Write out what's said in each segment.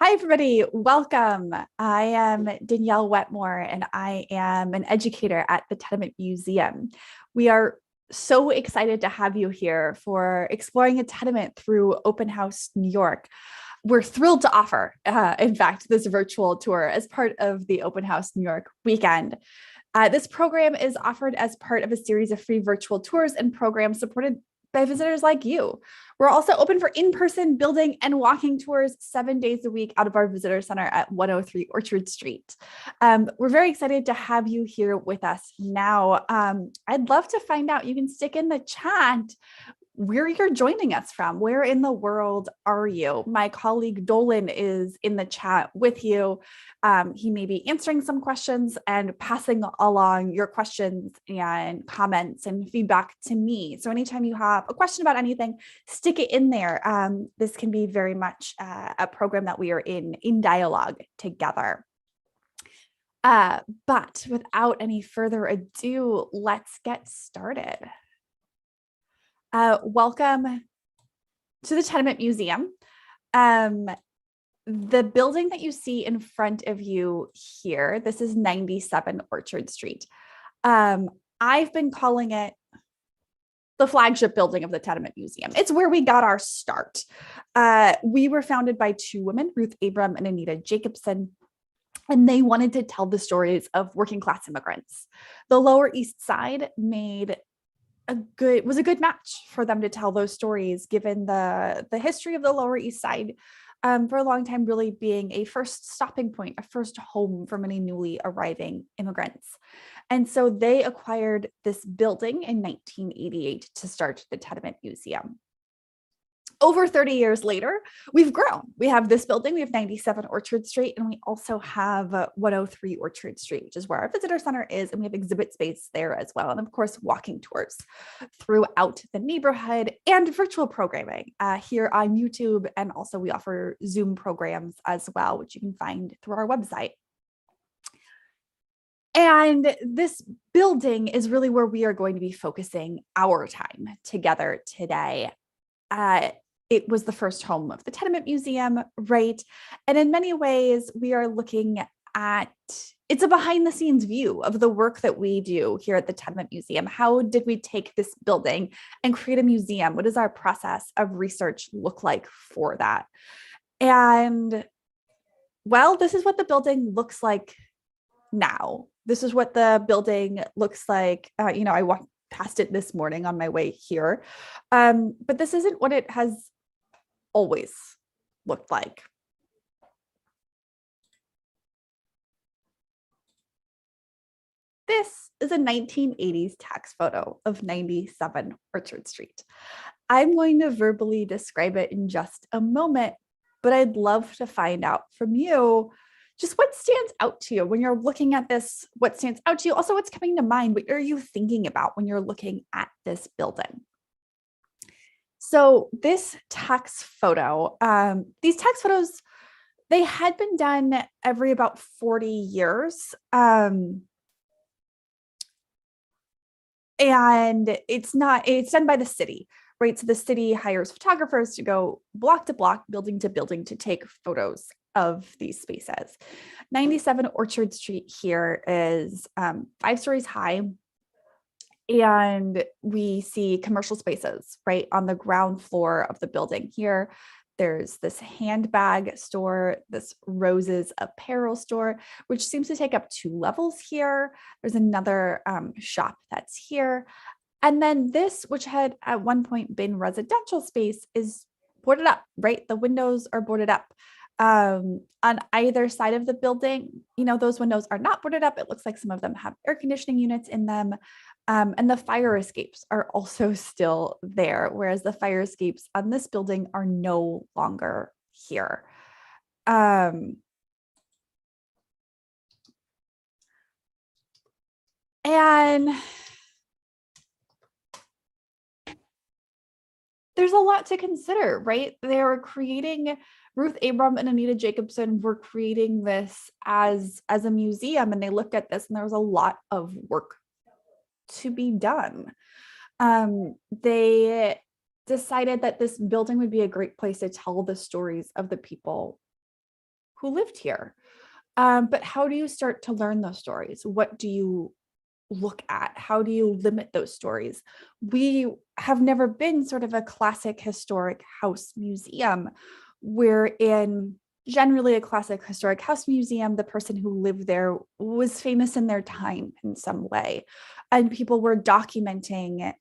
Hi, everybody. Welcome. I am Danielle Wetmore, and I am an educator at the Tenement Museum. We are so excited to have you here for exploring a tenement through Open House New York. We're thrilled to offer, in fact, this virtual tour as part of the Open House New York weekend. This program is offered as part of a series of free virtual tours and programs supported by visitors like you. We're also open for in-person building and walking tours 7 days a week out of our visitor center at 103 Orchard Street. We're very excited to have you here with us now. I'd love to find out, you can stick in the chat where you're joining us from. Where in the world are you? My colleague Dolan is in the chat with you. He may be answering some questions and passing along your questions and comments and feedback to me. So anytime you have a question about anything, stick it in there. This can be very much a program that we are in dialogue together. But without any further ado, let's get started. Welcome to the Tenement Museum. The building that you see in front of you here, this is 97 Orchard Street. I've been calling it the flagship building of the Tenement Museum. It's where we got our start. We were founded by two women, Ruth Abram and Anita Jacobson, and they wanted to tell the stories of working class immigrants. The Lower East Side was a good match for them to tell those stories, given the history of the Lower East Side for a long time really being a first stopping point, a first home for many newly arriving immigrants. And so they acquired this building in 1988 to start the Tenement Museum. Over 30 years later, we've grown. We have this building, we have 97 Orchard Street, and we also have 103 Orchard Street, which is where our visitor center is, and we have exhibit space there as well. And of course, walking tours throughout the neighborhood and virtual programming here on YouTube. And also we offer Zoom programs as well, which you can find through our website. And this building is really where we are going to be focusing our time together today. It was the first home of the Tenement Museum, right? And in many ways, we are looking at, it's a behind the scenes view of the work that we do here at the Tenement Museum. How did we take this building and create a museum? What does our process of research look like for that? And well, this is what the building looks like now. This is what the building looks like. I walked past it this morning on my way here. But this isn't what it has always looked like. This is a 1980s tax photo of 97 Orchard Street. I'm going to verbally describe it in just a moment, but I'd love to find out from you just what stands out to you when you're looking at this, what stands out to you, also what's coming to mind, what are you thinking about when you're looking at this building? So this tax photo, these tax photos, they had been done every about 40 years. And it's done by the city, right? So the city hires photographers to go block to block, building to building to take photos of these spaces. 97 Orchard Street here is 5 stories high. And we see commercial spaces right on the ground floor of the building here. There's this handbag store, this Roses apparel store, which seems to take up 2 levels here. There's another shop that's here. And then this, which had at one point been residential space, is boarded up, right? The windows are boarded up. On either side of the building, those windows are not boarded up. It looks like some of them have air conditioning units in them. And the fire escapes are also still there, whereas the fire escapes on this building are no longer here. And there's a lot to consider, right? They're creating, Ruth Abram and Anita Jacobson were creating this as a museum, and they looked at this and there was a lot of work to be done. They decided that this building would be a great place to tell the stories of the people who lived here. But how do you start to learn those stories? What do you look at? How do you limit those stories? We have never been sort of a classic historic house museum. We're in generally a classic historic house museum. The person who lived there was famous in their time in some way, and people were documenting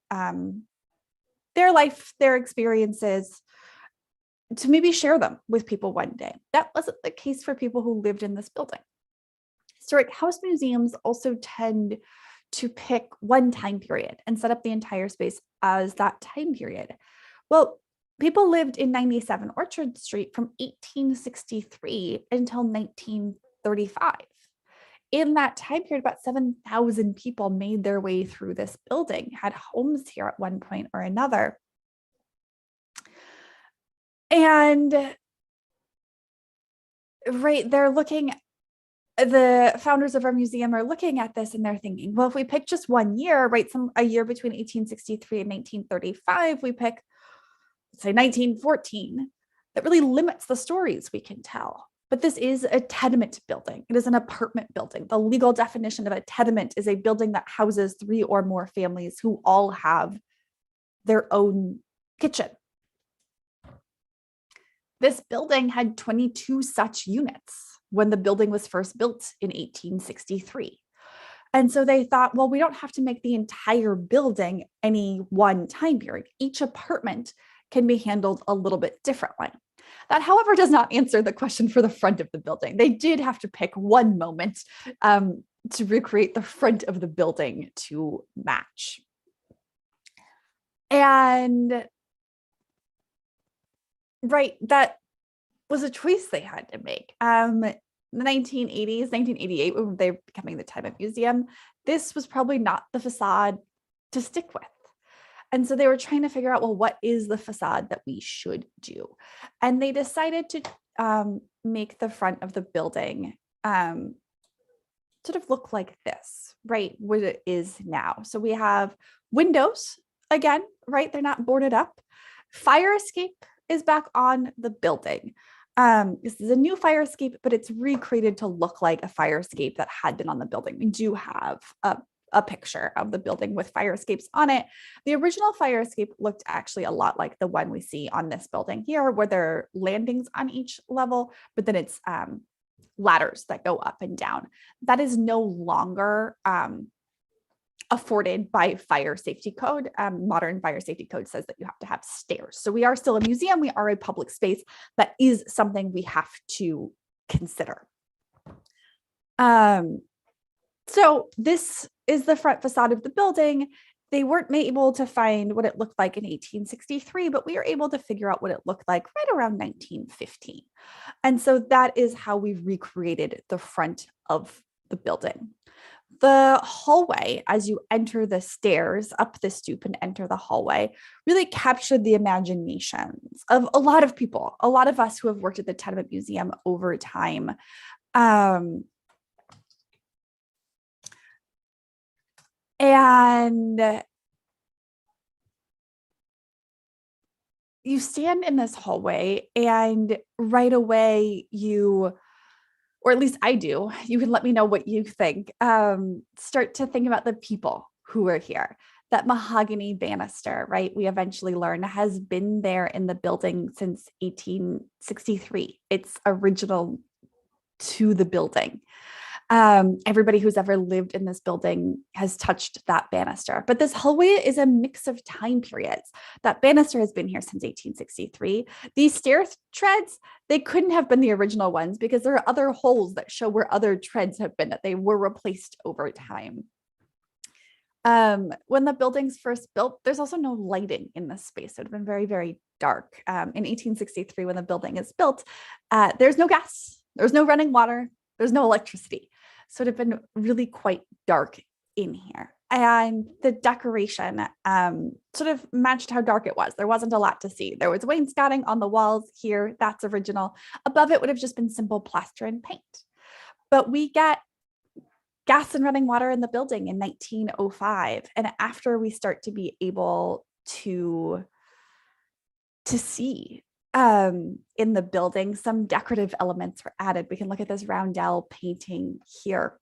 their life, their experiences, to maybe share them with people one day. That wasn't the case for people who lived in this building. Historic house museums also tend to pick one time period and set up the entire space as that time period. Well, people lived in 97 Orchard Street from 1863 until 1935. In that time period, about 7,000 people made their way through this building, had homes here at one point or another. And right, the founders of our museum are looking at this and they're thinking, well, if we pick just one year, right, a year between 1863 and 1935, we pick, say, 1914, that really limits the stories we can tell. But this is a tenement building. It is an apartment building. The legal definition of a tenement is a building that houses 3 or more families who all have their own kitchen. This building had 22 such units when the building was first built in 1863. And so they thought, well, we don't have to make the entire building any one time period. Each apartment can be handled a little bit differently. That, however, does not answer the question for the front of the building. They did have to pick one moment to recreate the front of the building to match. And right, that was a choice they had to make. The 1980s, 1988, when they were becoming the Tenement Museum, this was probably not the facade to stick with. And so they were trying to figure out, well, what is the facade that we should do? And they decided to make the front of the building sort of look like this, right? What it is now. So we have windows again, right? They're not boarded up. Fire escape is back on the building. This is a new fire escape, but it's recreated to look like a fire escape that had been on the building. We do have a picture of the building with fire escapes on it. The original fire escape looked actually a lot like the one we see on this building here, where there are landings on each level, but then it's ladders that go up and down. That is no longer afforded by fire safety code. Modern fire safety code says that you have to have stairs. So we are still a museum. We are a public space. That is something we have to consider. So this is the front facade of the building. They weren't able to find what it looked like in 1863, but we were able to figure out what it looked like right around 1915. And so that is how we recreated the front of the building. The hallway, as you enter the stairs up the stoop and enter the hallway, really captured the imaginations of a lot of people, a lot of us who have worked at the Tenement Museum over time. And you stand in this hallway and right away or at least I do, you can let me know what you think, start to think about the people who are here. That mahogany banister, right, we eventually learn has been there in the building since 1863. It's original to the building. Everybody who's ever lived in this building has touched that banister. But this hallway is a mix of time periods. That banister has been here since 1863. These stair treads, they couldn't have been the original ones because there are other holes that show where other treads have been, that they were replaced over time. When the building's first built, there's also no lighting in this space. It would have been very, very dark. In 1863, when the building is built, there's no gas, there's no running water, there's no electricity. So it would have been really quite dark in here. And the decoration sort of matched how dark it was. There wasn't a lot to see. There was wainscoting on the walls here. That's original. Above it would have just been simple plaster and paint. But we get gas and running water in the building in 1905. And after we start to be able to see in the building, some decorative elements were added. We can look at this Roundel painting here.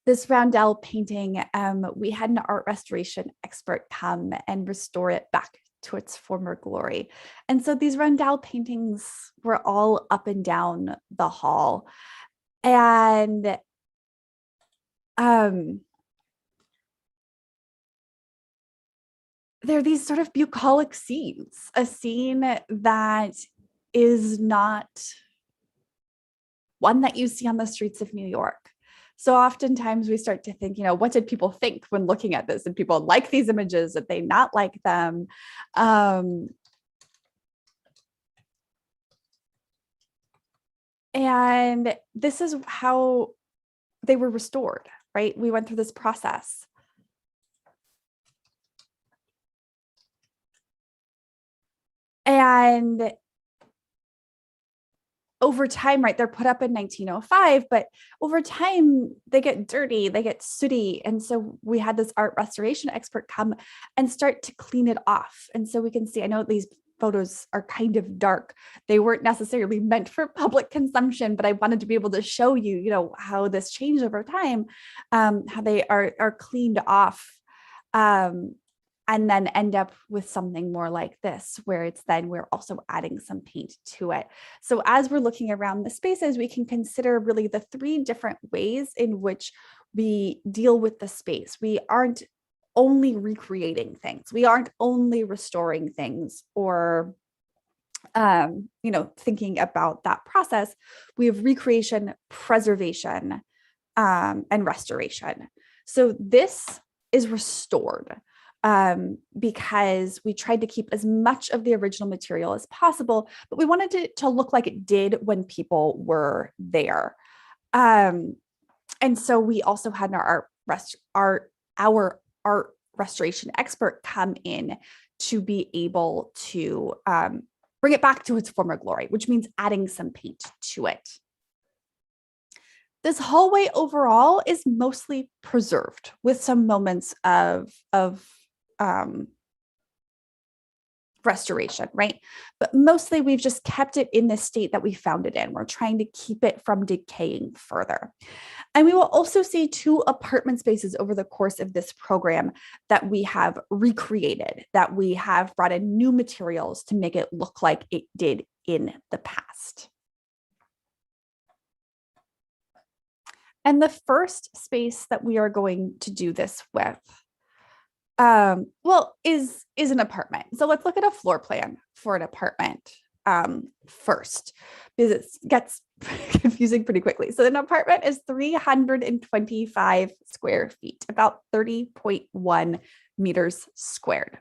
This Roundel painting, we had an art restoration expert come and restore it back to its former glory. And so these Roundel paintings were all up and down the hall. And they're these sort of bucolic scenes, a scene that is not one that you see on the streets of New York. So oftentimes we start to think, what did people think when looking at this? Did people like these images? Did they not like them? And this is how they were restored, right? We went through this process. And over time, right, they're put up in 1905, but over time they get dirty, they get sooty. And so we had this art restoration expert come and start to clean it off. And so we can see, I know these photos are kind of dark. They weren't necessarily meant for public consumption, but I wanted to be able to show you, how this changed over time, how they are cleaned off. And then end up with something more like this, where we're also adding some paint to it. So as we're looking around the spaces, we can consider really the three different ways in which we deal with the space. We aren't only recreating things. We aren't only restoring things or, thinking about that process. We have recreation, preservation, and restoration. So this is restored. Because we tried to keep as much of the original material as possible, but we wanted it to look like it did when people were there. And so we also had our art restoration expert come in to be able to bring it back to its former glory, which means adding some paint to it. This hallway overall is mostly preserved with some moments of restoration, right? But mostly we've just kept it in the state that we found it in. We're trying to keep it from decaying further. And we will also see 2 apartment spaces over the course of this program that we have recreated, that we have brought in new materials to make it look like it did in the past. And the first space that we are going to do this with is an apartment. So let's look at a floor plan for an apartment first, because it gets confusing pretty quickly. So an apartment is 325 square feet, about 30.1 meters squared.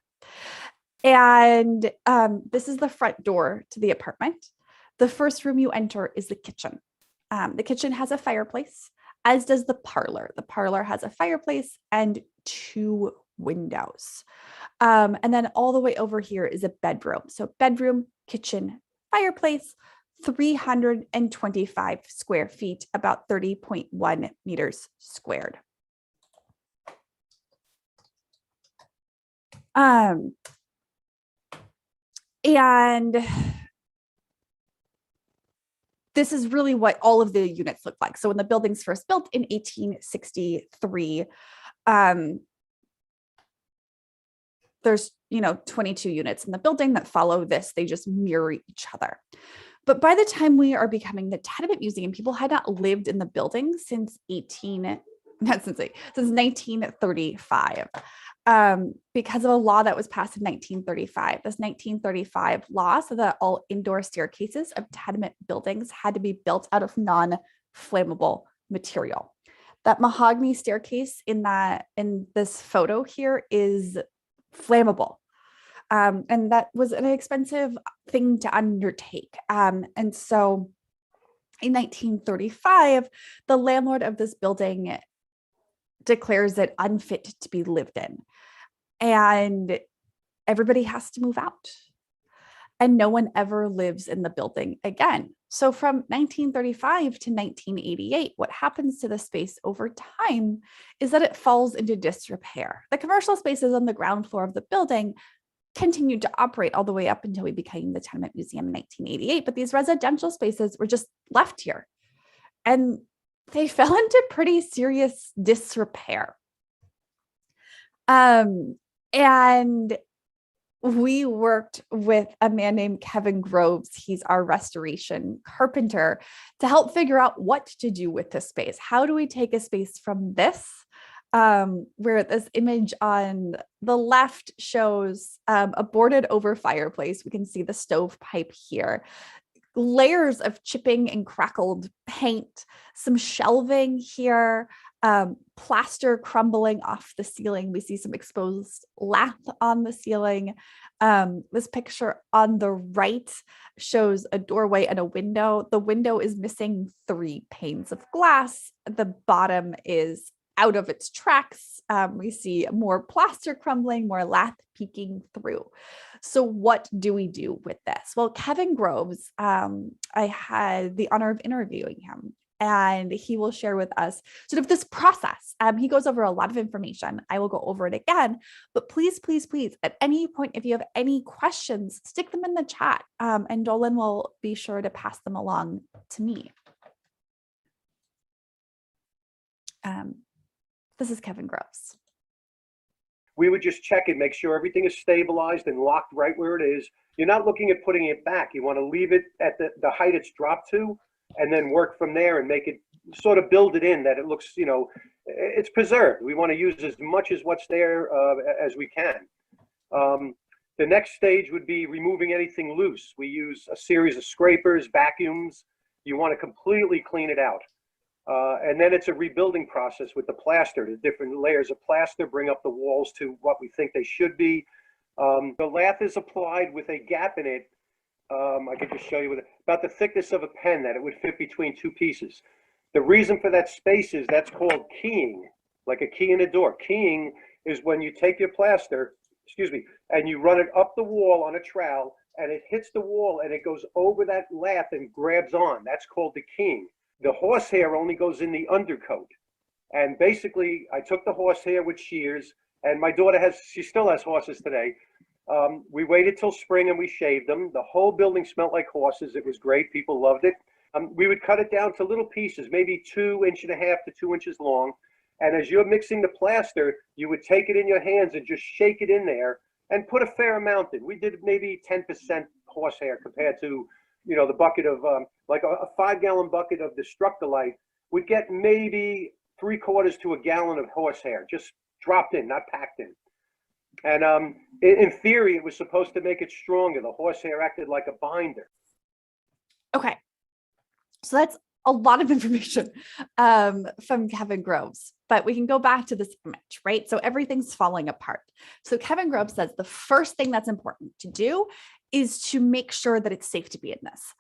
And this is the front door to the apartment. The first room you enter is the kitchen. The kitchen has a fireplace, as does the parlor. The parlor has a fireplace and 2 windows. And then all the way over here is a bedroom. So bedroom, kitchen, fireplace, 325 square feet, about 30.1 meters squared. And this is really what all of the units look like. So when the building's first built in 1863, there's 22 units in the building that follow this. They just mirror each other. But by the time we are becoming the Tenement Museum, people had not lived in the building since 1935, because of a law that was passed in 1935. This 1935 law said that all indoor staircases of tenement buildings had to be built out of non-flammable material. That mahogany staircase in this photo here is flammable. And that was an expensive thing to undertake. And so in 1935, the landlord of this building declares it unfit to be lived in. And everybody has to move out. And no one ever lives in the building again. So from 1935 to 1988, what happens to the space over time is that it falls into disrepair. The commercial spaces on the ground floor of the building continued to operate all the way up until we became the Tenement Museum in 1988. But these residential spaces were just left here, and they fell into pretty serious disrepair. And we worked with a man named Kevin Groves. He's our restoration carpenter, to help figure out what to do with this space. How do we take a space from this, where this image on the left shows a boarded over fireplace. We can see the stovepipe here, layers of chipping and crackled paint, some shelving here, plaster crumbling off the ceiling. We see some exposed lath on the ceiling. This picture on the right shows a doorway and a window. The window is missing 3 panes of glass. The bottom is out of its tracks. We see more plaster crumbling, more lath peeking through. So what do we do with this? Well, Kevin Groves, I had the honor of interviewing him, and he will share with us sort of this process. He goes over a lot of information. I will go over it again, but please, please, please, at any point, if you have any questions, stick them in the chat, and Dolan will be sure to pass them along to me. This is Kevin Groves. We would just check it, make sure everything is stabilized and locked right where it is. You're not looking at putting it back. You want to leave it at the height it's dropped to, and then work from there and make it, sort of build it in that it looks, you know, it's preserved. We want to use as much as what's there as we can. The next stage would be removing anything loose. We use a series of scrapers, vacuums. You want to completely clean it out. And then it's a rebuilding process with the plaster. The different layers of plaster bring up the walls to what we think they should be. The lath is applied with a gap in it. I could just show you with about the thickness of a pen, that it would fit between 2 pieces. The reason for that space is that's called keying, like a key in a door. Keying is when you take your plaster, and you run it up the wall on a trowel, and it hits the wall and it goes over that lath and grabs on. That's called the keying. The horsehair only goes in the undercoat. And basically, I took the horsehair with shears, and my daughter she still has horses today. We waited till spring and we shaved them. The whole building smelled like horses. It was great. People loved it. We would cut it down to little pieces, maybe 2.5 to 2 inches long. And as you're mixing the plaster, you would take it in your hands and just shake it in there and put a fair amount in. We did maybe 10% horsehair compared to, you know, the bucket of, like a 5-gallon bucket of Destructilite would get maybe 3/4 to a gallon of horsehair, just dropped in, not packed in. And in theory, it was supposed to make it stronger. The horsehair acted like a binder. Okay, so that's a lot of information from Kevin Groves, but we can go back to this image, right? So everything's falling apart. So Kevin Groves says the first thing that's important to do is to make sure that it's safe to be in this.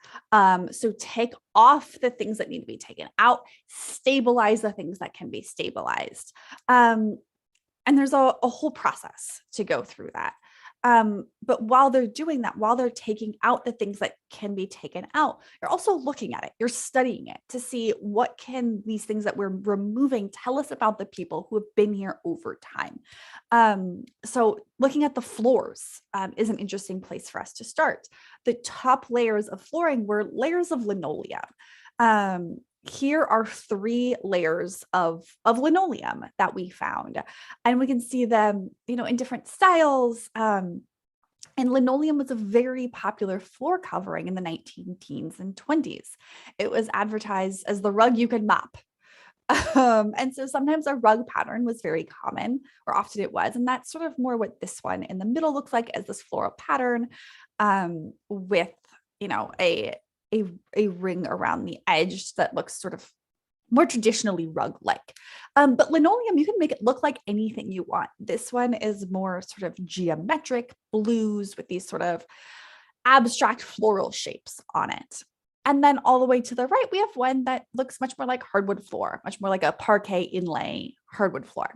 So take off the things that need to be taken out, stabilize the things that can be stabilized. And there's a whole process to go through that. But while they're doing that, while they're taking out the things that can be taken out, you're also looking at it, you're studying it to see what can these things that we're removing tell us about the people who have been here over time. So looking at the floors is an interesting place for us to start. The top layers of flooring were layers of linoleum. Here are 3 layers of linoleum that we found, and we can see them, you know, in different styles. And linoleum was a very popular floor covering in the 19 teens and 20s. It was advertised as the rug you could mop. And so sometimes a rug pattern was very common, or often it was, and that's sort of more what this one in the middle looks like, as this floral pattern with, you know, a ring around the edge that looks sort of more traditionally rug-like. But linoleum, you can make it look like anything you want. This one is more sort of geometric blues with these sort of abstract floral shapes on it. And then all the way to the right, we have one that looks much more like hardwood floor, much more like a parquet inlay hardwood floor.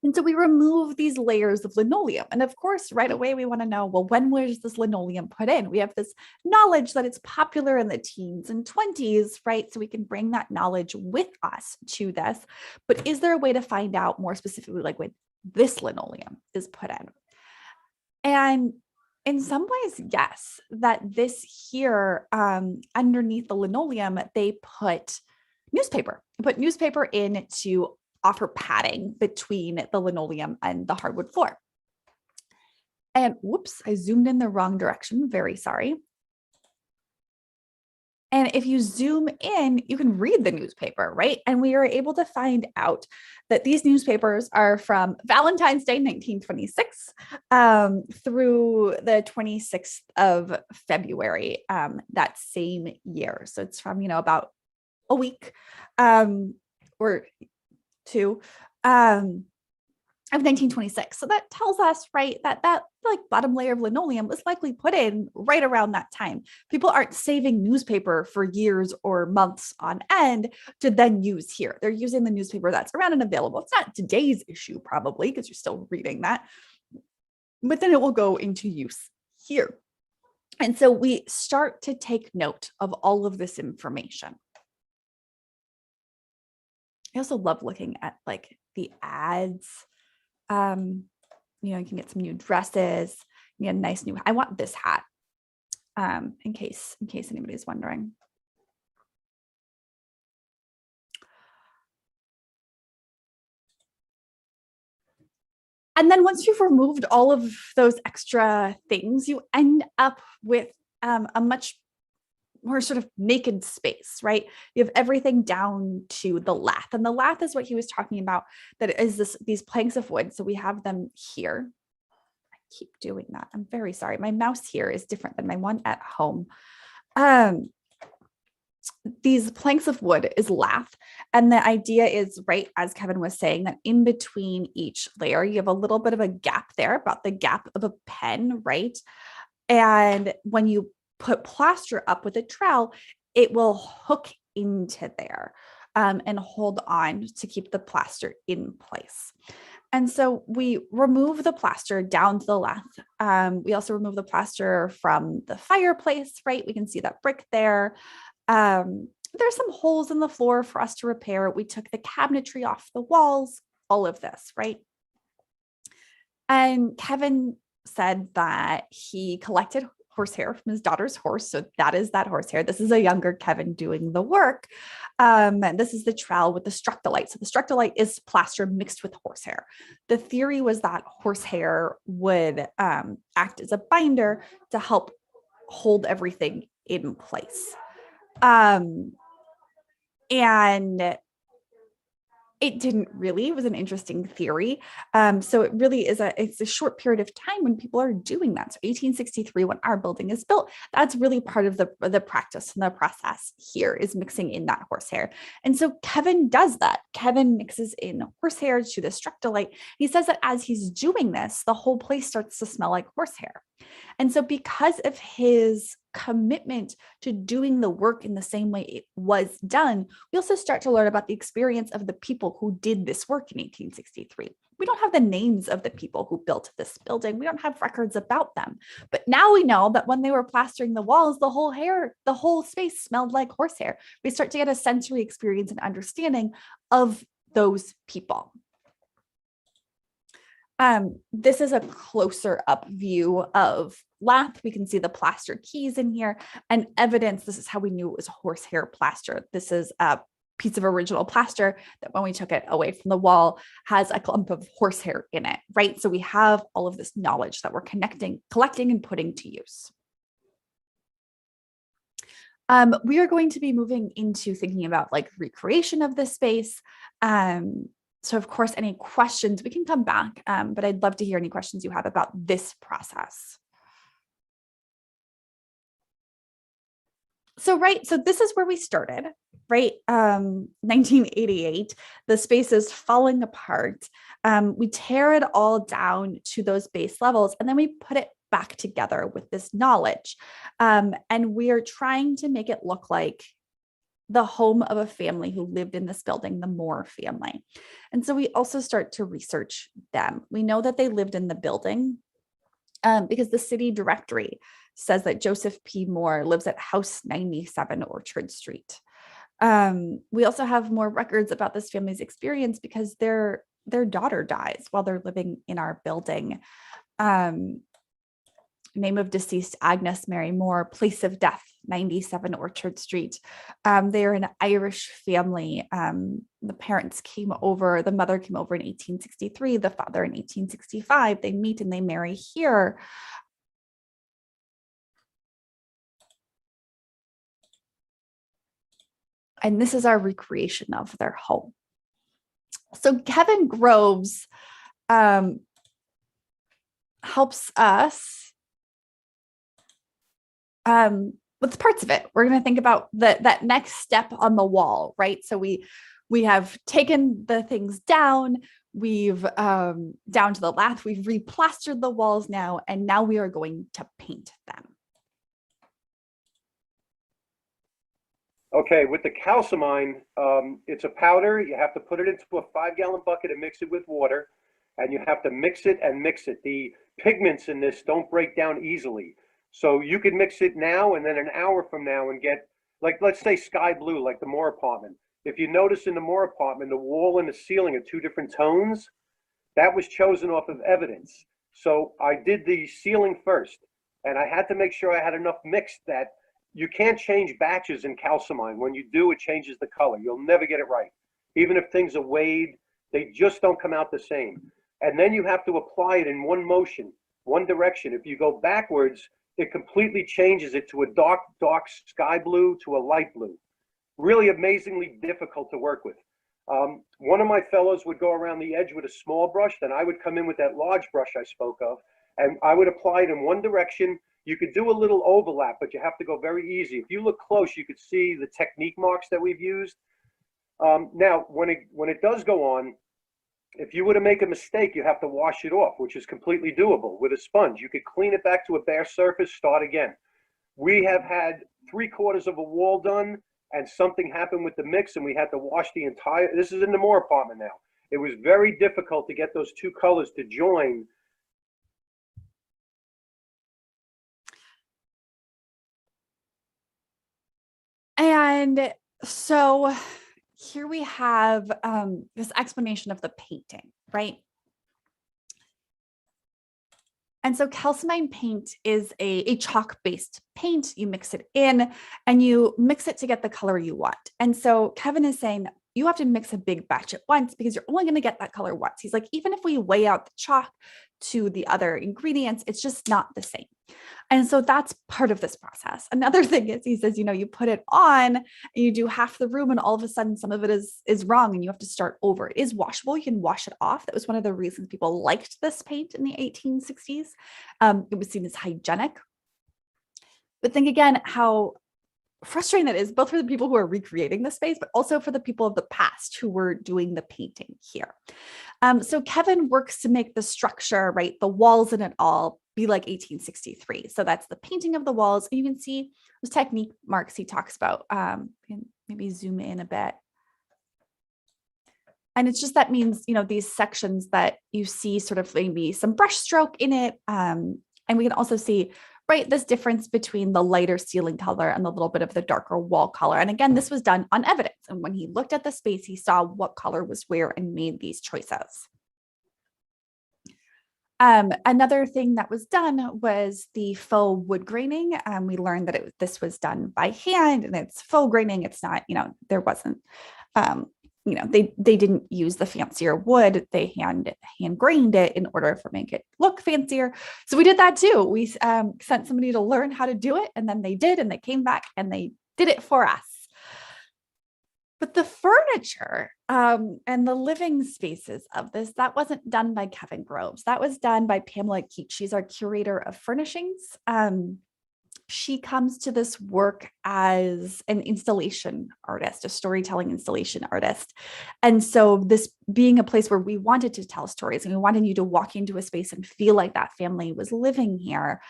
And so we remove these layers of linoleum. And of course, right away, we want to know, well, when was this linoleum put in? We have this knowledge that it's popular in the teens and 20s, right? So we can bring that knowledge with us to this. But is there a way to find out more specifically, like when this linoleum is put in? And in some ways, yes, that this here underneath the linoleum, they put newspaper in to offer padding between the linoleum and the hardwood floor. And whoops, I zoomed in the wrong direction. Very sorry. And if you zoom in, you can read the newspaper, right? And we are able to find out that these newspapers are from Valentine's Day, 1926, through the 26th of February that same year. So it's from, about a week or two. Of 1926. So that tells us, right, that like bottom layer of linoleum was likely put in right around that time. People aren't saving newspaper for years or months on end to then use here. They're using the newspaper that's around and available. It's not today's issue probably because you're still reading that, but then it will go into use here. And so we start to take note of all of this information. I also love looking at like the ads. You can get some new dresses, you get a nice new, I want this hat, in case anybody's wondering. And then once you've removed all of those extra things, you end up with a much more sort of naked space, right? You have everything down to the lath, and the lath is what he was talking about. That is these planks of wood. So we have them here. I keep doing that. I'm very sorry. My mouse here is different than my one at home. These planks of wood is lath, and the idea is, right, as Kevin was saying, that in between each layer, you have a little bit of a gap there, about the gap of a pen, right? And when you put plaster up with a trowel, it will hook into there and hold on to keep the plaster in place. And so we remove the plaster down to the lath. We also remove the plaster from the fireplace, right? We can see that brick there. There's some holes in the floor for us to repair. We took the cabinetry off the walls, all of this, right? And Kevin said that he collected horsehair from his daughter's horse. So that is that horsehair. This is a younger Kevin doing the work. And this is the trowel with the structolite. So the structolite is plaster mixed with horsehair. The theory was that horsehair would act as a binder to help hold everything in place. And it didn't really. It was an interesting theory. So it really is it's a short period of time when people are doing that. So 1863, when our building is built, that's really part of the practice and the process here is mixing in that horsehair. And so Kevin does that. Kevin mixes in horsehair to the structolite. He says that as he's doing this, the whole place starts to smell like horsehair. And so because of his commitment to doing the work in the same way it was done, we also start to learn about the experience of the people who did this work in 1863. We don't have the names of the people who built this building. We don't have records about them. But now we know that when they were plastering the walls, the whole space smelled like horsehair. We start to get a sensory experience and understanding of those people. This is a closer up view of lath. We can see the plaster keys in here and evidence. This is how we knew it was horsehair plaster. This is a piece of original plaster that when we took it away from the wall has a clump of horsehair in it, right? So we have all of this knowledge that we're collecting and putting to use. We are going to be moving into thinking about like recreation of this space. So of course, any questions, we can come back, but I'd love to hear any questions you have about this process. So this is where we started, right? 1988, the space is falling apart. We tear it all down to those base levels, and then we put it back together with this knowledge. And we are trying to make it look like the home of a family who lived in this building, the Moore family. And so we also start to research them. We know that they lived in the building because the city directory says that Joseph P. Moore lives at House 97 Orchard Street. We also have more records about this family's experience because their daughter dies while they're living in our building. name of deceased Agnes Mary Moore, place of death, 97 Orchard Street. They are an Irish family. The parents came over, the mother came over in 1863, the father in 1865. They meet and they marry here. And this is our recreation of their home. So Kevin Groves helps us with parts of it. We're going to think about that next step on the wall, right? So we have taken the things down, we've down to the lath, we've replastered the walls now, and now we are going to paint them. Okay, with the calcimine, it's a powder. You have to put it into a 5-gallon bucket and mix it with water, and you have to mix it and mix it. The pigments in this don't break down easily. So you could mix it now and then an hour from now and get, like, let's say sky blue, like the Moore apartment. If you notice in the Moore apartment, the wall and the ceiling are 2 different tones. That was chosen off of evidence. So I did the ceiling first, and I had to make sure I had enough mixed that you can't change batches in calcimine. When you do, it changes the color. You'll never get it right. Even if things are weighed, they just don't come out the same. And then you have to apply it in one motion, one direction. If you go backwards, it completely changes it to a dark, dark sky blue to a light blue. Really amazingly difficult to work with. One of my fellows would go around the edge with a small brush, then I would come in with that large brush I spoke of, and I would apply it in one direction. You could do a little overlap, but you have to go very easy. If you look close, you could see the technique marks that we've used. Now, when it does go on, if you were to make a mistake, you have to wash it off, which is completely doable. With a sponge, you could clean it back to a bare surface, start again. We have had 3/4 of a wall done, and something happened with the mix, and we had to wash the entire, this is in the Moore apartment now. It was very difficult to get those 2 colors to join. And so here we have this explanation of the painting, right? And so calcimine paint is a chalk-based paint. You mix it in and you mix it to get the color you want. And so Kevin is saying you have to mix a big batch at once because you're only going to get that color once. He's like, even if we weigh out the chalk to the other ingredients, it's just not the same. And so that's part of this process. Another thing is he says, you know, you put it on and you do half the room and all of a sudden some of it is wrong and you have to start over. It is washable. You can wash it off. That was one of the reasons people liked this paint in the 1860s. It was seen as hygienic. But think again how frustrating that is, both for the people who are recreating the space, but also for the people of the past who were doing the painting here. So Kevin works to make the structure, right, the walls in it all be like 1863. So that's the painting of the walls. You can see those technique marks he talks about. Maybe zoom in a bit. And it's just, that means, you know, these sections that you see sort of maybe some brush stroke in it. And we can also see, right, this difference between the lighter ceiling color and the little bit of the darker wall color. And again, this was done on evidence. And when he looked at the space, he saw what color was where and made these choices. Another thing that was done was the faux wood graining. We learned that this was done by hand, and it's faux graining. It's not, you know, there wasn't, you know, they didn't use the fancier wood. They hand grained it in order for make it look fancier. So we did that too. We sent somebody to learn how to do it, and then they did, and they came back and they did it for us. But the furniture and the living spaces of this, that wasn't done by Kevin Groves. That was done by Pamela Keach. She's our curator of furnishings. She comes to this work as an installation artist, a storytelling installation artist. And so this being a place where we wanted to tell stories and we wanted you to walk into a space and feel like that family was living here,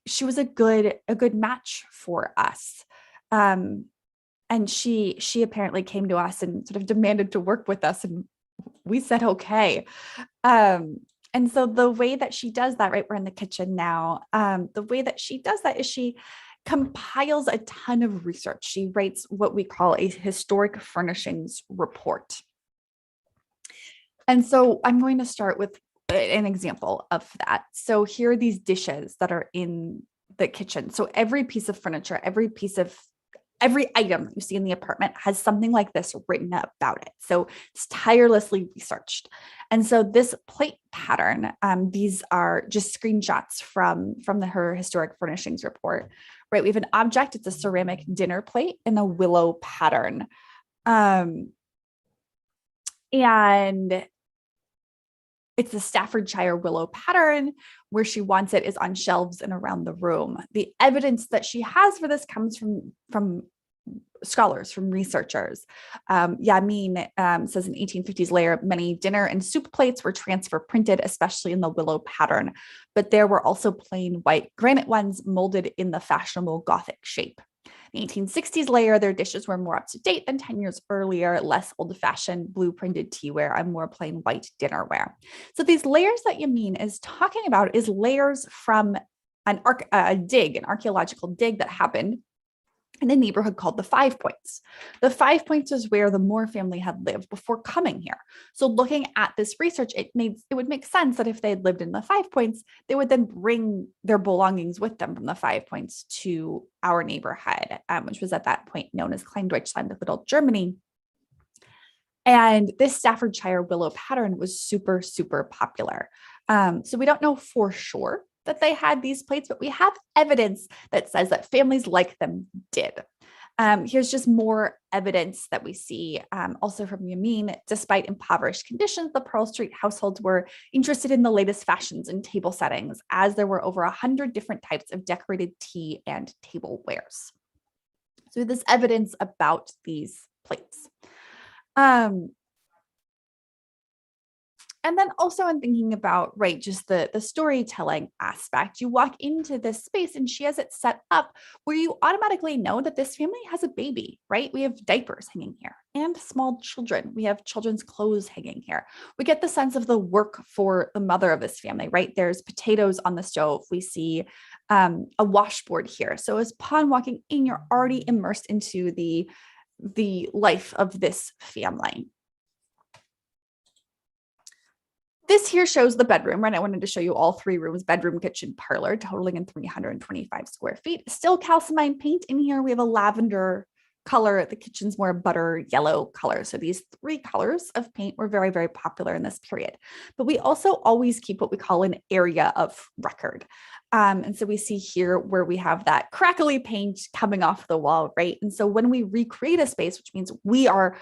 she was a good match for us. And she apparently came to us and sort of demanded to work with us, and we said, okay. And so the way that she does that, right, we're in the kitchen now. The way that she does that is she compiles a ton of research. She writes what we call a historic furnishings report. And so I'm going to start with an example of that. So here are these dishes that are in the kitchen. So every piece of furniture, every item you see in the apartment has something like this written about it. So it's tirelessly researched. And so this plate pattern, these are just screenshots from her historic furnishings report, right? We have an object, it's a ceramic dinner plate in a willow pattern. And it's the Staffordshire willow pattern. Where she wants it is on shelves and around the room. The evidence that she has for this comes from scholars, from researchers. Yamin says in 1850s layer, many dinner and soup plates were transfer printed, especially in the willow pattern, but there were also plain white granite ones molded in the fashionable Gothic shape. In the 1860s layer, their dishes were more up to date than 10 years earlier, less old-fashioned blue printed teaware and more plain white dinnerware. So these layers that Yamin is talking about is layers from an archaeological dig that happened in a neighborhood called the Five Points. The Five Points is where the Moore family had lived before coming here. So looking at this research, it would make sense that if they had lived in the Five Points, they would then bring their belongings with them from the Five Points to our neighborhood, which was at that point known as Kleindeutschland, Little Germany. And this Staffordshire willow pattern was super, super popular. So we don't know for sure that they had these plates, but we have evidence that says that families like them did. Here's just more evidence that we see also from Yamin. Despite impoverished conditions, the Pearl Street households were interested in the latest fashions and table settings, as there were over 100 different types of decorated tea and tablewares. So this evidence about these plates. And then also in thinking about, right, just the storytelling aspect, you walk into this space and she has it set up where you automatically know that this family has a baby, right? We have diapers hanging here and small children. We have children's clothes hanging here. We get the sense of the work for the mother of this family, right? There's potatoes on the stove. We see a washboard here. So as upon walking in, you're already immersed into the life of this family. This here shows the bedroom, right? I wanted to show you all three rooms, bedroom, kitchen, parlor, totaling in 325 square feet. Still calcimine paint in here. We have a lavender color. The kitchen's more butter yellow color. So these three colors of paint were very, very popular in this period. But we also always keep what we call an area of record. And so we see here where we have that crackly paint coming off the wall, right? And so when we recreate a space, which means we are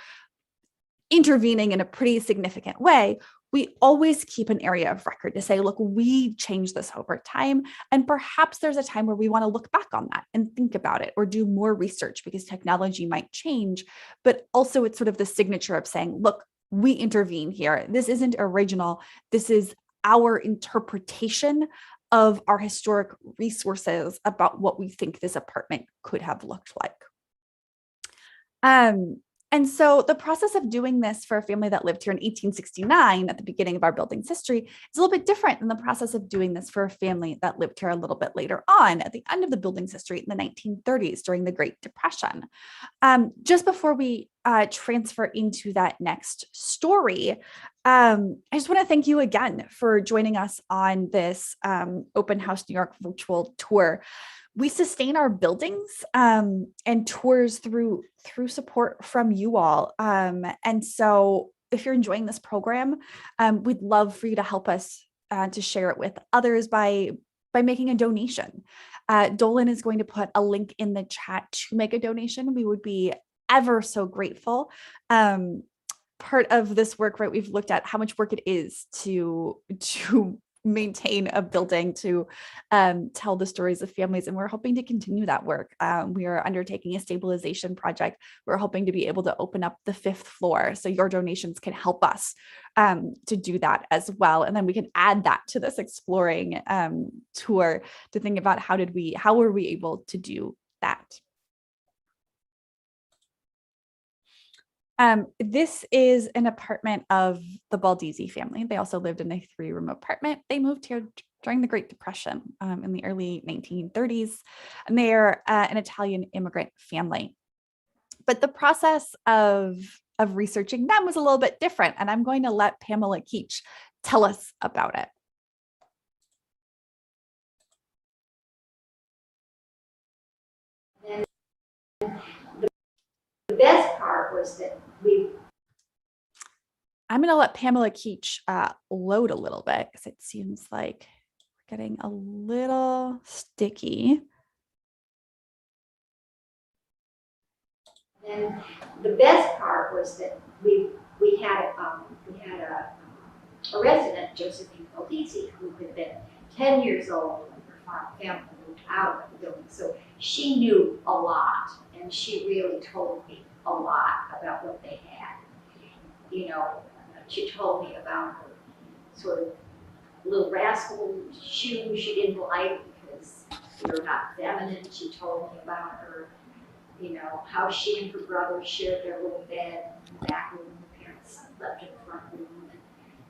intervening in a pretty significant way, we always keep an area of record to say, look, we changed this over time. And perhaps there's a time where we want to look back on that and think about it or do more research because technology might change. But also it's sort of the signature of saying, look, we intervene here. This isn't original. This is our interpretation of our historic resources about what we think this apartment could have looked like. And so the process of doing this for a family that lived here in 1869 at the beginning of our building's history is a little bit different than the process of doing this for a family that lived here a little bit later on at the end of the building's history in the 1930s during the Great Depression. Just before we transfer into that next story, I just want to thank you again for joining us on this Open House New York virtual tour. We sustain our buildings and tours through support from you all. And so if you're enjoying this program, we'd love for you to help us to share it with others by making a donation. Dolan is going to put a link in the chat to make a donation. We would be ever so grateful. Part of this work, right, we've looked at how much work it is to maintain a building, to tell the stories of families, and we're hoping to continue that work. We are undertaking a stabilization project. We're hoping to be able to open up the 5th floor, so your donations can help us to do that as well, and then we can add that to this exploring tour to think about how were we able to do that. This is an apartment of the Baldizzi family. They also lived in a 3-room apartment. They moved here during the Great Depression in the early 1930s, and they're an Italian immigrant family. But the process of researching them was a little bit different, and I'm going to let Pamela Keach Tell us about it. And the best part was that I'm going to let Pamela Keach load a little bit because it seems like we're getting a little sticky. And the best part was that we had a resident, Josephine Valdisi, who had been 10 years old when her family moved out of the building. So she knew a lot, and she really told me a lot about what they had. You know, she told me about her sort of little rascal shoes she didn't like because they were not feminine. She told me about her, you know, how she and her brother shared their little bed in the back room. The parents slept in the front room. And,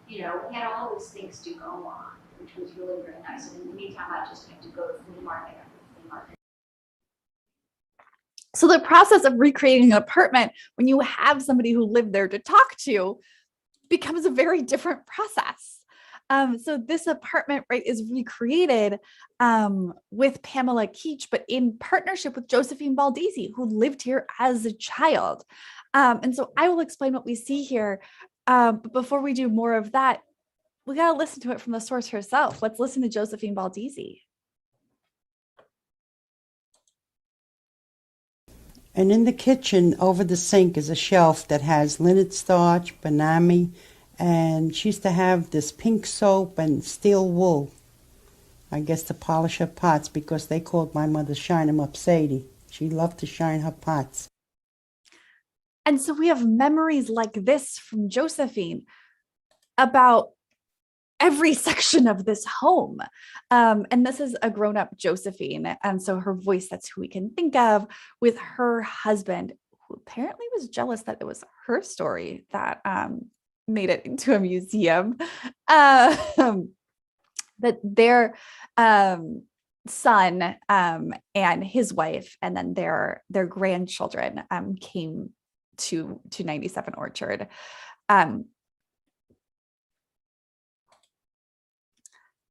you know, we had all those things to go on, which was really very nice. And in the meantime, I just had to go to flea market after flea market. So the process of recreating an apartment when you have somebody who lived there to talk to becomes a very different process. So this apartment, right, is recreated with Pamela Keach, but in partnership with Josephine Baldisi, who lived here as a child. And so I will explain what we see here. But before we do more of that, we got to listen to it from the source herself. Let's listen to Josephine Baldisi. And in the kitchen, over the sink, is a shelf that has linnet starch, banami, and she used to have this pink soap and steel wool, I guess, to polish her pots, because they called my mother Shine 'em Up Sadie. She loved to shine her pots. And so we have memories like this from Josephine about every section of this home. And this is a grown-up Josephine. And so her voice, that's who we can think of, with her husband, who apparently was jealous that it was her story that made it into a museum. That their son and his wife, and then their grandchildren came to 97 Orchard.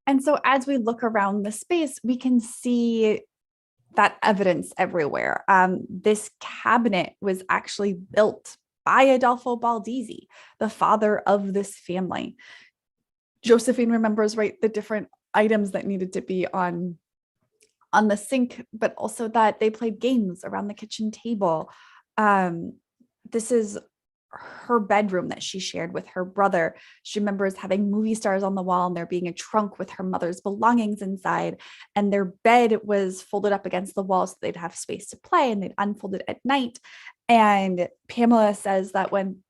And so as we look around the space, we can see that evidence everywhere. This cabinet was actually built by Adolfo Baldisi, the father of this family. Josephine remembers, right, the different items that needed to be on the sink, but also that they played games around the kitchen table. This is her bedroom that she shared with her brother. She remembers having movie stars on the wall and there being a trunk with her mother's belongings inside. And their bed was folded up against the wall so they'd have space to play, and they'd unfold it at night. And Pamela says that when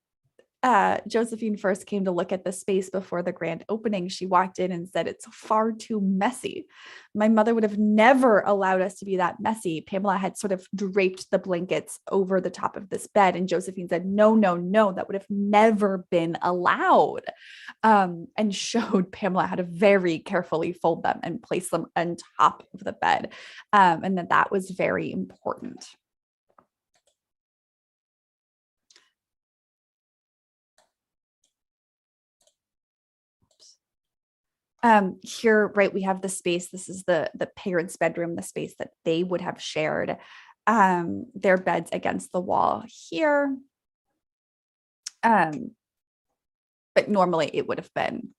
Josephine first came to look at the space before the grand opening, she walked in and said, "It's far too messy. My mother would have never allowed us to be that messy." Pamela had sort of draped the blankets over the top of this bed, and Josephine said, "No, no, no, that would have never been allowed," and showed Pamela how to very carefully fold them and place them on top of the bed, and that was very important. Here, right, we have the space. This is the parents' bedroom, the space that they would have shared, their beds against the wall here. But normally it would have been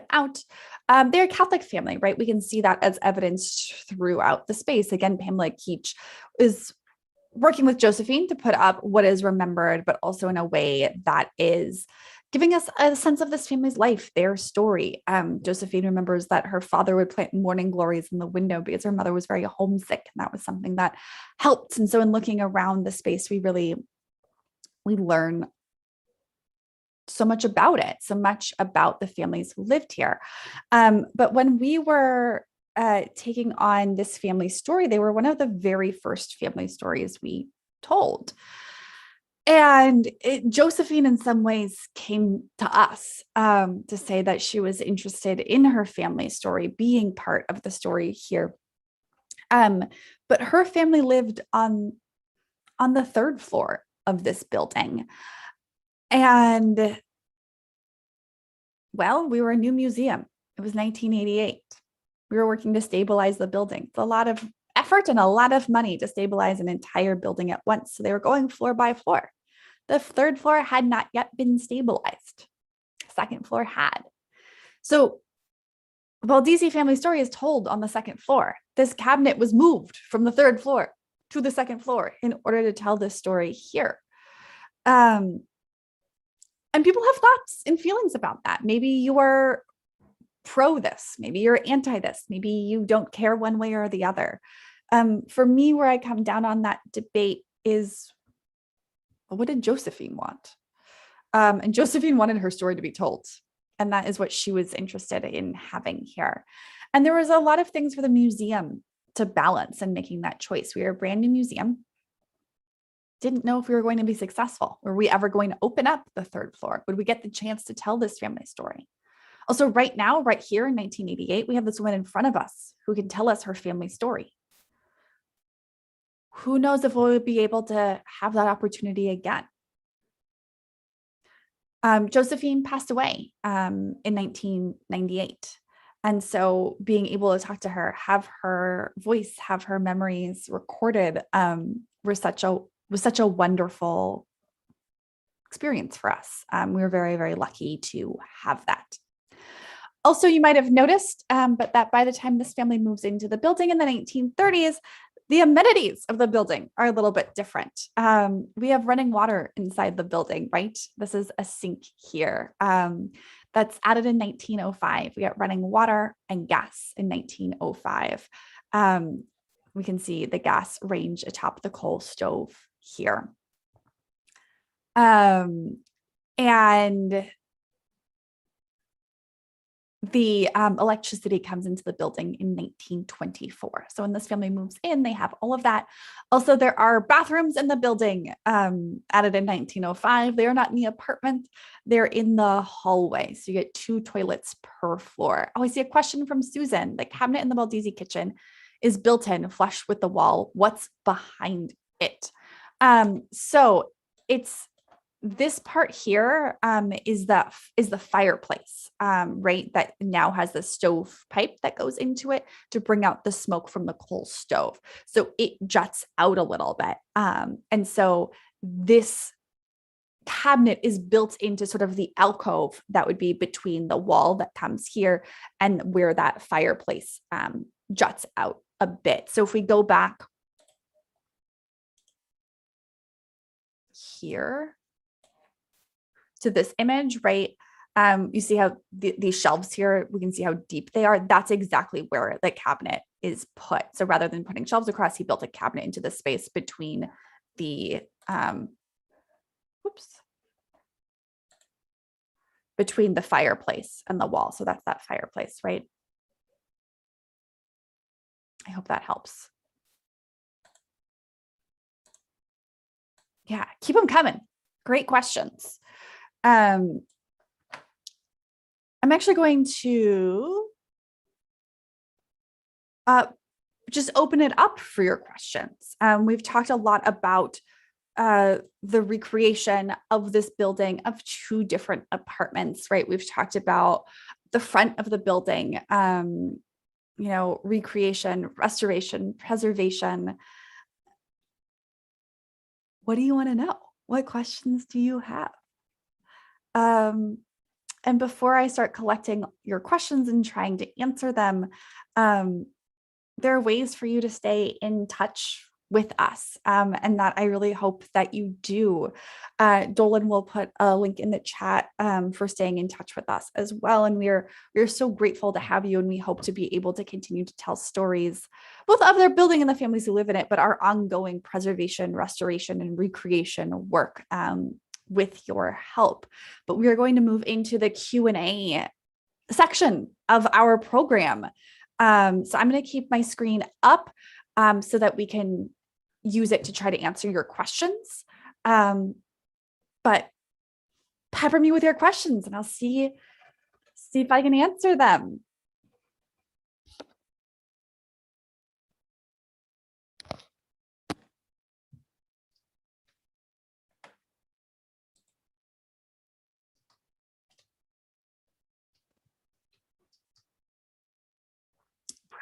out. They're a Catholic family, right? We can see that as evidenced throughout the space. Again, Pamela Keach is working with Josephine to put up what is remembered, but also in a way that is giving us a sense of this family's life, their story. Josephine remembers that her father would plant morning glories in the window because her mother was very homesick, and that was something that helped. And so in looking around the space, we learn so much about it, so much about the families who lived here. But when we were taking on this family story, they were one of the very first family stories we told. And Josephine, in some ways, came to us to say that she was interested in her family story being part of the story here. But her family lived on the third floor of this building. And Well, we were a new museum. It was 1988. We were working to stabilize the building. It's a lot of effort and a lot of money to stabilize an entire building at once. So they were going floor by floor. The third floor had not yet been stabilized. Second floor had. So Baldisi family story is told on the second floor. This cabinet was moved from the third floor to the second floor in order to tell this story here. And people have thoughts and feelings about that. Maybe you are pro this, maybe you're anti this, maybe you don't care one way or the other. For me, where I come down on that debate is, well, what did Josephine want? And Josephine wanted her story to be told. And that is what she was interested in having here. And there was a lot of things for the museum to balance in making that choice. We were a brand new museum. Didn't know if we were going to be successful. Were we ever going to open up the third floor? Would we get the chance to tell this family story? Also, right now, right here in 1988, we have this woman in front of us who can tell us her family story. Who knows if we'll be able to have that opportunity again? Josephine passed away in 1998. And so being able to talk to her, have her voice, have her memories recorded was such a wonderful experience for us. We were very, very lucky to have that. Also, you might have noticed, but that by the time this family moves into the building in the 1930s, the amenities of the building are a little bit different. We have running water inside the building, right? This is a sink here that's added in 1905. We got running water and gas in 1905. We can see the gas range atop the coal stove here. And the electricity comes into the building in 1924. So when this family moves in, they have all of that. Also, there are bathrooms in the building added in 1905. They are not in the apartment. They're in the hallway. So you get 2 toilets per floor. Oh, I see a question from Susan. The cabinet in the Baldisi kitchen is built in flush with the wall. What's behind it? So it's this part here is the fireplace, right? That now has the stove pipe that goes into it to bring out the smoke from the coal stove. So it juts out a little bit. And so this cabinet is built into sort of the alcove that would be between the wall that comes here and where that fireplace juts out a bit. So if we go back here to this image, right? You see how these shelves here, we can see how deep they are. That's exactly where the cabinet is put. So rather than putting shelves across, he built a cabinet into the space between the, between the fireplace and the wall. So that's that fireplace, right? I hope that helps. Yeah, keep them coming. Great questions. I'm actually going to just open it up for your questions. We've talked a lot about the recreation of this building of 2 different apartments, right? We've talked about the front of the building, recreation, restoration, preservation. What do you want to know? What questions do you have? And before I start collecting your questions and trying to answer them, there are ways for you to stay in touch with us, and that I really hope that you do. Dolan will put a link in the chat for staying in touch with us as well. And we're so grateful to have you, and we hope to be able to continue to tell stories, both of their building and the families who live in it, but our ongoing preservation, restoration, and recreation work with your help. But we are going to move into the Q&A section of our program. So I'm going to keep my screen up so that we can use it to try to answer your questions. But pepper me with your questions and I'll see if I can answer them.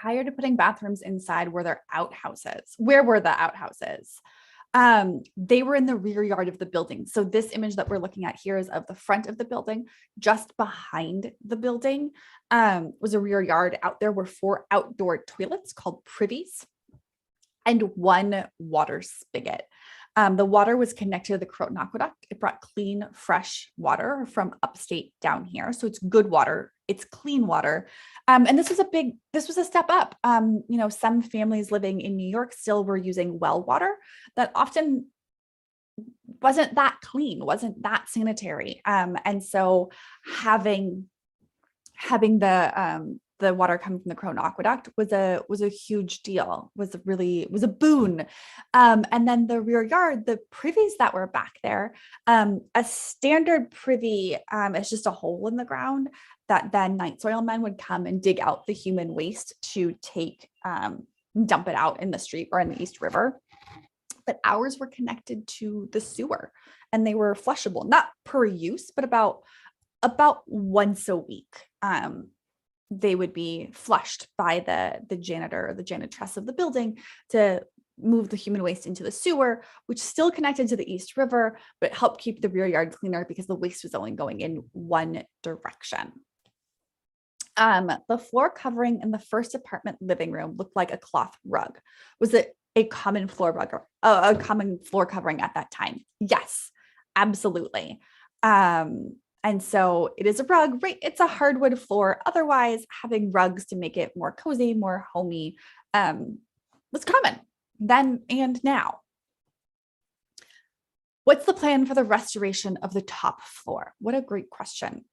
prior to putting bathrooms inside were there outhouses. Where were the outhouses? They were in the rear yard of the building. So this image that we're looking at here is of the front of the building. Just behind the building was a rear yard. Out there were 4 outdoor toilets called privies and 1 water spigot. The water was connected to the Croton Aqueduct. It brought clean, fresh water from upstate down here. So it's good water. It's clean water. And this was a step up. Some families living in New York still were using well water that often wasn't that clean, wasn't that sanitary. And so having the water coming from the Croton Aqueduct was a huge deal, was a boon. And then the rear yard, the privies that were back there, a standard privy is just a hole in the ground that then night soil men would come and dig out the human waste to dump it out in the street or in the East River. But ours were connected to the sewer and they were flushable, not per use, but about once a week. They would be flushed by the janitor or the janitress of the building to move the human waste into the sewer, which still connected to the East River, but helped keep the rear yard cleaner because the waste was only going in one direction. The floor covering in the first apartment living room looked like a cloth rug. Was it a common floor rug or a common floor covering at that time? Yes, absolutely. And so it is a rug, right? It's a hardwood floor. Otherwise, having rugs to make it more cozy, more homey, was common then and now. What's the plan for the restoration of the top floor? What a great question.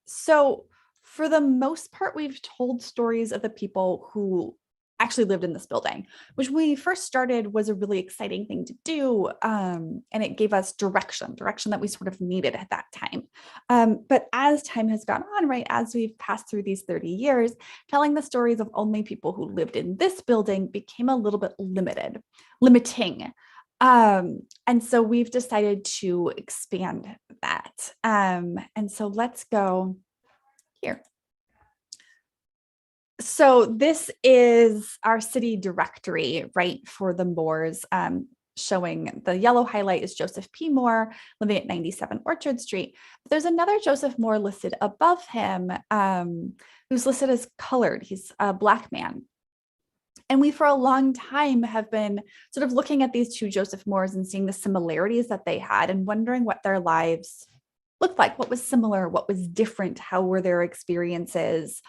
So for the most part, we've told stories of the people who actually lived in this building, which when we first started was a really exciting thing to do. And it gave us direction that we sort of needed at that time. But as time has gone on, right, as we've passed through these 30 years, telling the stories of only people who lived in this building became a little bit limiting. And so we've decided to expand that. And so let's go here. So this is our city directory, right, for the Moores, showing the yellow highlight is Joseph P. Moore living at 97 Orchard Street. But there's another Joseph Moore listed above him, who's listed as colored. He's a Black man. And we, for a long time, have been sort of looking at these 2 Joseph Moores and seeing the similarities that they had and wondering what their lives looked like, what was similar, what was different, how were their experiences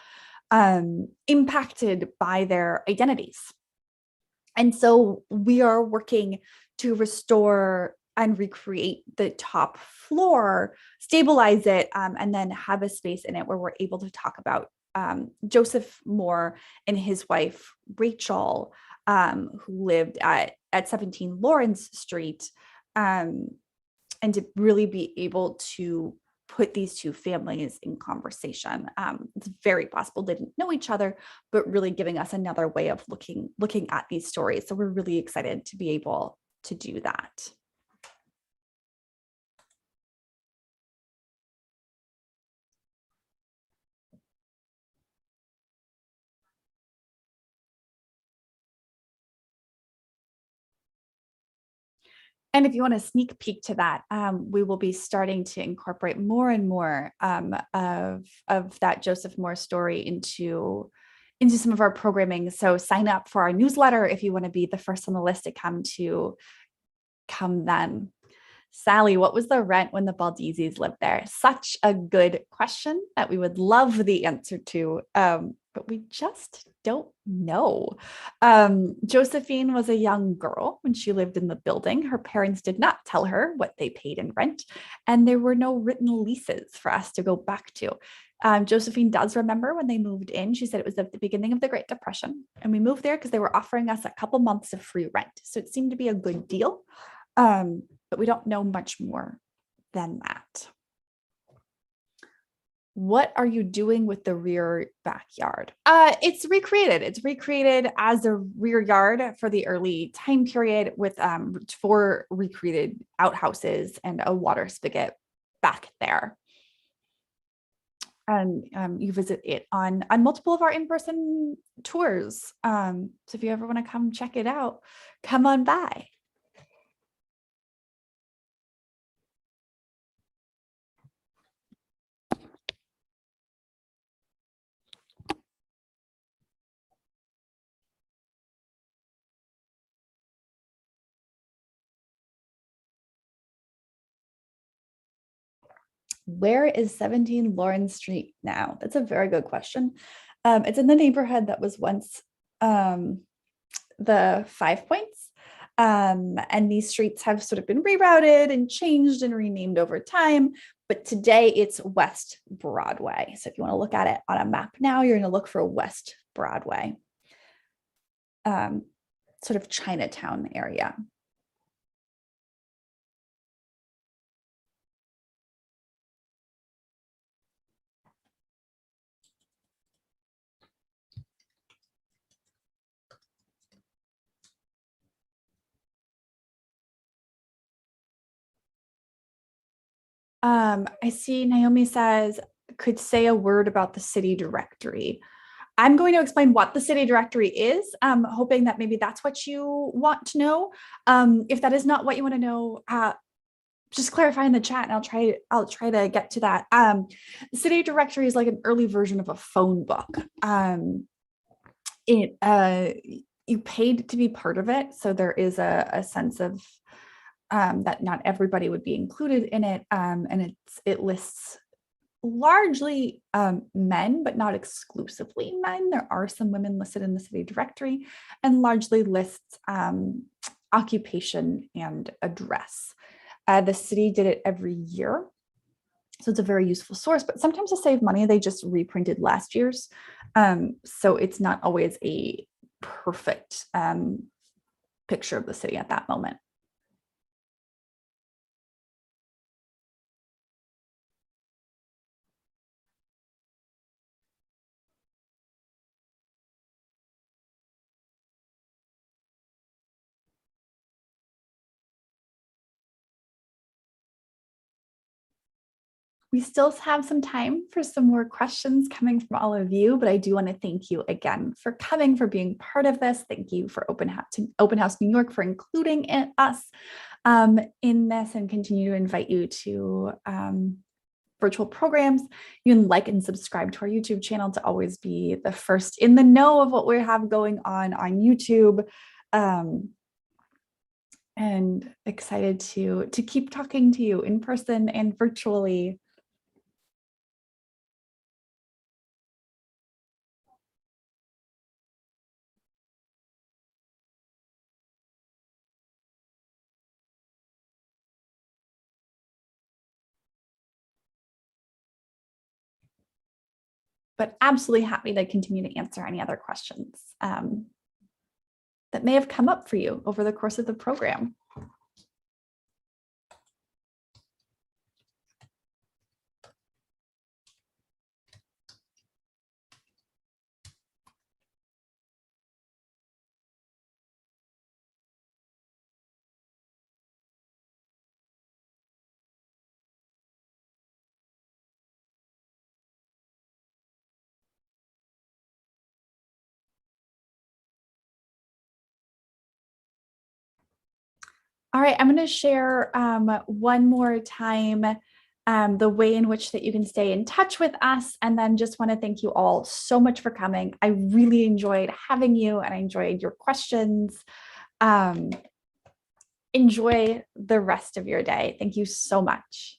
impacted by their identities. And so we are working to restore and recreate the top floor, stabilize it, and then have a space in it where we're able to talk about Joseph Moore and his wife, Rachel, who lived at 17 Lawrence Street, and to really be able to put these 2 families in conversation. It's very possible they didn't know each other, but really giving us another way of looking at these stories. So we're really excited to be able to do that. And if you want a sneak peek to that, we will be starting to incorporate more and more of that Joseph Moore story into some of our programming. So sign up for our newsletter if you want to be the first on the list to come then. Sally, what was the rent when the Baldizis lived there? Such a good question that we would love the answer to, but we just don't know. Josephine was a young girl when she lived in the building. Her parents did not tell her what they paid in rent, and there were no written leases for us to go back to. Josephine does remember when they moved in. She said it was at the beginning of the Great Depression, and we moved there because they were offering us a couple months of free rent. So it seemed to be a good deal. But we don't know much more than that. What are you doing with the rear backyard? It's recreated. It's recreated as a rear yard for the early time period with 4 recreated outhouses and a water spigot back there. and you visit it on multiple of our in-person tours. So if you ever want to come check it out, come on by. Where is 17 Lawrence Street now? That's a very good question. It's in the neighborhood that was once the 5 Points. And these streets have sort of been rerouted and changed and renamed over time. But today it's West Broadway. So if you want to look at it on a map now, you're going to look for West Broadway, sort of Chinatown area. I see Naomi says, could say a word about the city directory. I'm going to explain what the city directory is, hoping that maybe that's what you want to know. If that is not what you want to know, just clarify in the chat and I'll try to get to that. The city directory is like an early version of a phone book. You paid to be part of it. So there is a sense of that not everybody would be included in it. And it lists largely men, but not exclusively men. There are some women listed in the city directory, and largely lists occupation and address. The city did it every year, so it's a very useful source, but sometimes to save money, they just reprinted last year's. So it's not always a perfect picture of the city at that moment. We still have some time for some more questions coming from all of you, but I do want to thank you again for coming, for being part of this. Thank you for Open House New York for including us in this, and continue to invite you to virtual programs. You can like and subscribe to our YouTube channel to always be the first in the know of what we have going on YouTube. And excited to keep talking to you in person and virtually. But absolutely happy to continue to answer any other questions that may have come up for you over the course of the program. All right, I'm going to share one more time the way in which that you can stay in touch with us, and then just want to thank you all so much for coming. I really enjoyed having you, and I enjoyed your questions. Enjoy the rest of your day. Thank you so much.